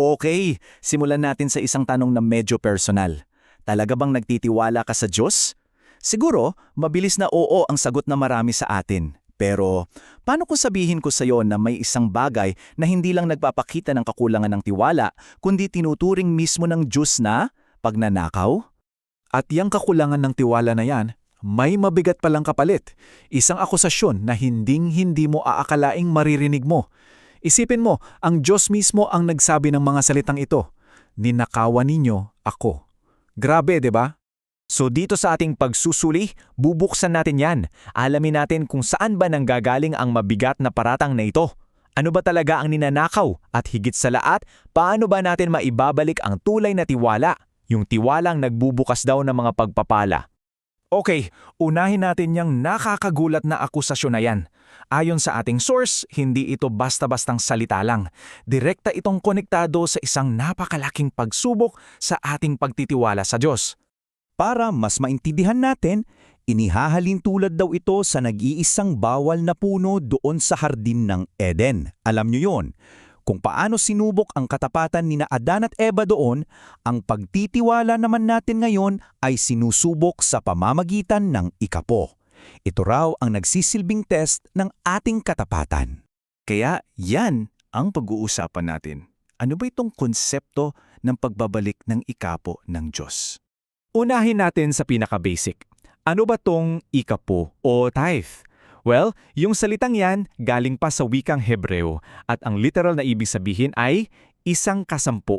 Okay, simulan natin sa isang tanong na medyo personal. Talaga bang nagtitiwala ka sa Diyos? Siguro, mabilis na oo ang sagot na marami sa atin. Pero, paano kung sabihin ko sa iyo na may isang bagay na hindi lang nagpapakita ng kakulangan ng tiwala, kundi tinuturing mismo ng Diyos na pagnanakaw? At yung kakulangan ng tiwala na yan, may mabigat palang kapalit. Isang akusasyon na hinding-hindi mo aakalaing maririnig mo. Isipin mo, ang Diyos mismo ang nagsabi ng mga salitang ito. Ninakawan ninyo ako. Grabe, 'di ba? So dito sa ating pagsusuli, bubuksan natin yan. Alamin natin kung saan ba nanggagaling ang mabigat na paratang na ito. Ano ba talaga ang ninanakaw? At higit sa lahat, paano ba natin maibabalik ang tulay na tiwala? Yung tiwalang nagbubukas daw ng mga pagpapala. Okay, unahin natin yung nakakagulat na akusasyon na yan. Ayon sa ating source, hindi ito basta-bastang salita lang. Direkta itong konektado sa isang napakalaking pagsubok sa ating pagtitiwala sa Diyos. Para mas maintindihan natin, inihahalin tulad daw ito sa nag-iisang bawal na puno doon sa hardin ng Eden. Alam niyo yon. Kung paano sinubok ang katapatan ni Adan at Eva doon, ang pagtitiwala naman natin ngayon ay sinusubok sa pamamagitan ng ikapo. Ito raw ang nagsisilbing test ng ating katapatan. Kaya yan ang pag-uusapan natin. Ano ba itong konsepto ng pagbabalik ng ikapo ng Diyos? Unahin natin sa pinaka-basic. Ano ba tong ikapo o tithe? Well, yung salitang yan galing pa sa wikang Hebreo at ang literal na ibig sabihin ay isang kasampu.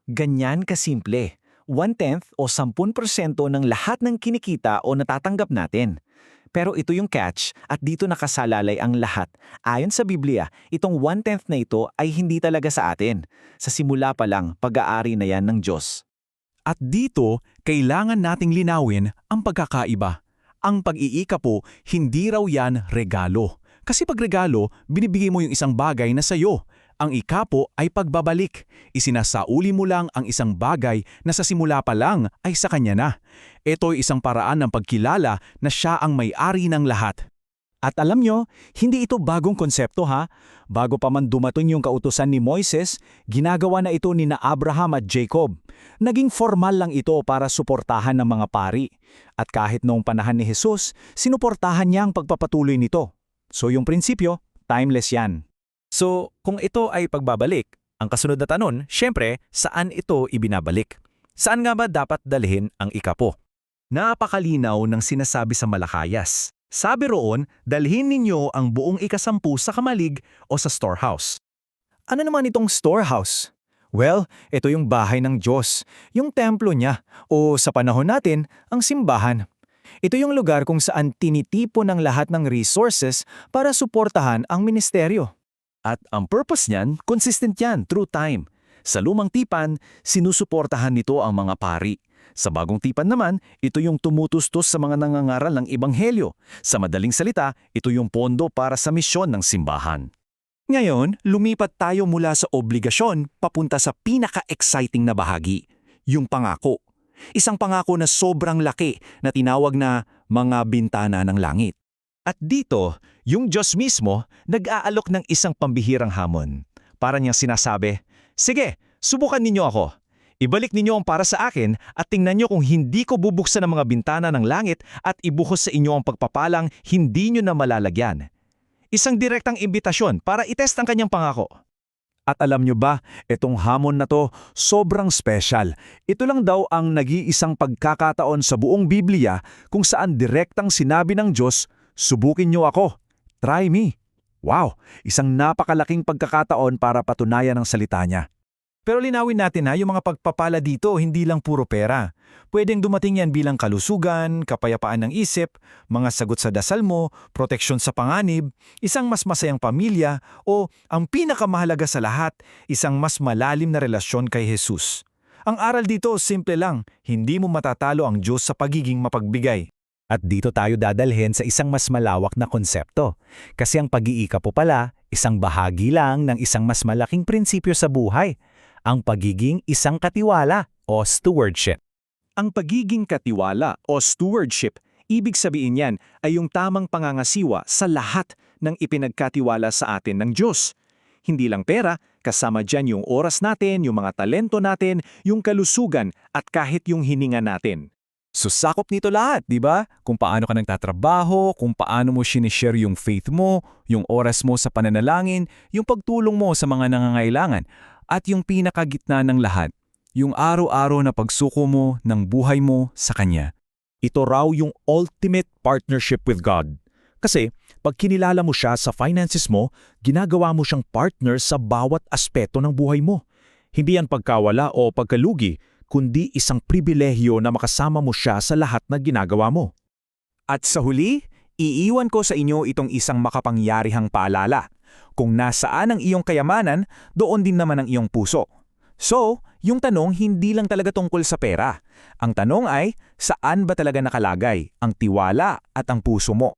Ganyan kasimple. 1/10 o 10% ng lahat ng kinikita o natatanggap natin. Pero ito yung catch at dito nakasalalay ang lahat. Ayon sa Biblia, itong 1/10 na ito ay hindi talaga sa atin. Sa simula pa lang, pag-aari na yan ng Diyos. At dito, kailangan nating linawin ang pagkakaiba. Ang pag-iikapo, hindi raw yan regalo. Kasi pag regalo, binibigay mo yung isang bagay na sayo. Ang ikapo ay pagbabalik. Isinasauli mo lang ang isang bagay na sa simula pa lang ay sa kanya na. Ito ay isang paraan ng pagkilala na siya ang may-ari ng lahat. At alam nyo, hindi ito bagong konsepto ha. Bago pa man dumating yung kautusan ni Moises, ginagawa na ito ni na Abraham at Jacob. Naging formal lang ito para suportahan ng mga pari. At kahit noong panahon ni Jesus, sinuportahan niya ang pagpapatuloy nito. So yung prinsipyo, timeless yan. So, kung ito ay pagbabalik, ang kasunod na tanong, syempre, saan ito ibinabalik? Saan nga ba dapat dalhin ang ikapo? Napakalinaw ng sinasabi sa Malakayas. Sabi roon, dalhin ninyo ang buong ika-10 sa kamalig o sa storehouse. Ano naman itong storehouse? Well, ito yung bahay ng Diyos, yung templo niya, o sa panahon natin, ang simbahan. Ito yung lugar kung saan tinitipon ng lahat ng resources para suportahan ang ministeryo. At ang purpose niyan, consistent yan through time. Sa lumang tipan, sinusuportahan nito ang mga pari. Sa bagong tipan naman, ito yung tumutustos sa mga nangangaral ng ebanghelyo. Sa madaling salita, ito yung pondo para sa misyon ng simbahan. Ngayon, lumipat tayo mula sa obligasyon papunta sa pinaka-exciting na bahagi, yung pangako. Isang pangako na sobrang laki na tinawag na mga bintana ng langit. At dito, yung Diyos mismo nag-aalok ng isang pambihirang hamon. Para niyang sinasabi, sige, subukan ninyo ako. Ibalik ninyo ang para sa akin at tingnan nyo kung hindi ko bubuksan ang mga bintana ng langit at ibuhos sa inyo ang pagpapalang hindi nyo na malalagyan. Isang direktang imbitasyon para itest ang kanyang pangako. At alam nyo ba, itong hamon na to sobrang special. Ito lang daw ang nag-iisang pagkakataon sa buong Biblia kung saan direktang sinabi ng Diyos, subukin nyo ako, try me. Wow, isang napakalaking pagkakataon para patunayan ang salita niya. Pero linawin natin yung mga pagpapala dito hindi lang puro pera. Pwedeng dumating yan bilang kalusugan, kapayapaan ng isip, mga sagot sa dasal mo, proteksyon sa panganib, isang mas masayang pamilya, o ang pinakamahalaga sa lahat, isang mas malalim na relasyon kay Jesus. Ang aral dito simple lang, hindi mo matatalo ang Diyos sa pagiging mapagbigay. At dito tayo dadalhin sa isang mas malawak na konsepto. Kasi ang pag-iikapo pala, isang bahagi lang ng isang mas malaking prinsipyo sa buhay. Ang pagiging isang katiwala o stewardship. Ang pagiging katiwala o stewardship, ibig sabihin yan ay yung tamang pangangasiwa sa lahat ng ipinagkatiwala sa atin ng Diyos. Hindi lang pera, kasama dyan yung oras natin, yung mga talento natin, yung kalusugan at kahit yung hininga natin. Susakop nito lahat, di ba? Kung paano ka nagtatrabaho, kung paano mo sinishare yung faith mo, yung oras mo sa pananalangin, yung pagtulong mo sa mga nangangailangan, at yung pinakagitna ng lahat, yung araw-araw na pagsuko mo ng buhay mo sa Kanya. Ito raw yung ultimate partnership with God. Kasi pag kinilala mo siya sa finances mo, ginagawa mo siyang partner sa bawat aspeto ng buhay mo. Hindi yan pagkawala o pagkalugi, kundi isang pribilehyo na makasama mo siya sa lahat na ginagawa mo. At sa huli, iiwan ko sa inyo itong isang makapangyarihang paalala. Kung nasaan ang iyong kayamanan, doon din naman ang iyong puso. So, yung tanong hindi lang talaga tungkol sa pera. Ang tanong ay, saan ba talaga nakalagay ang tiwala at ang puso mo?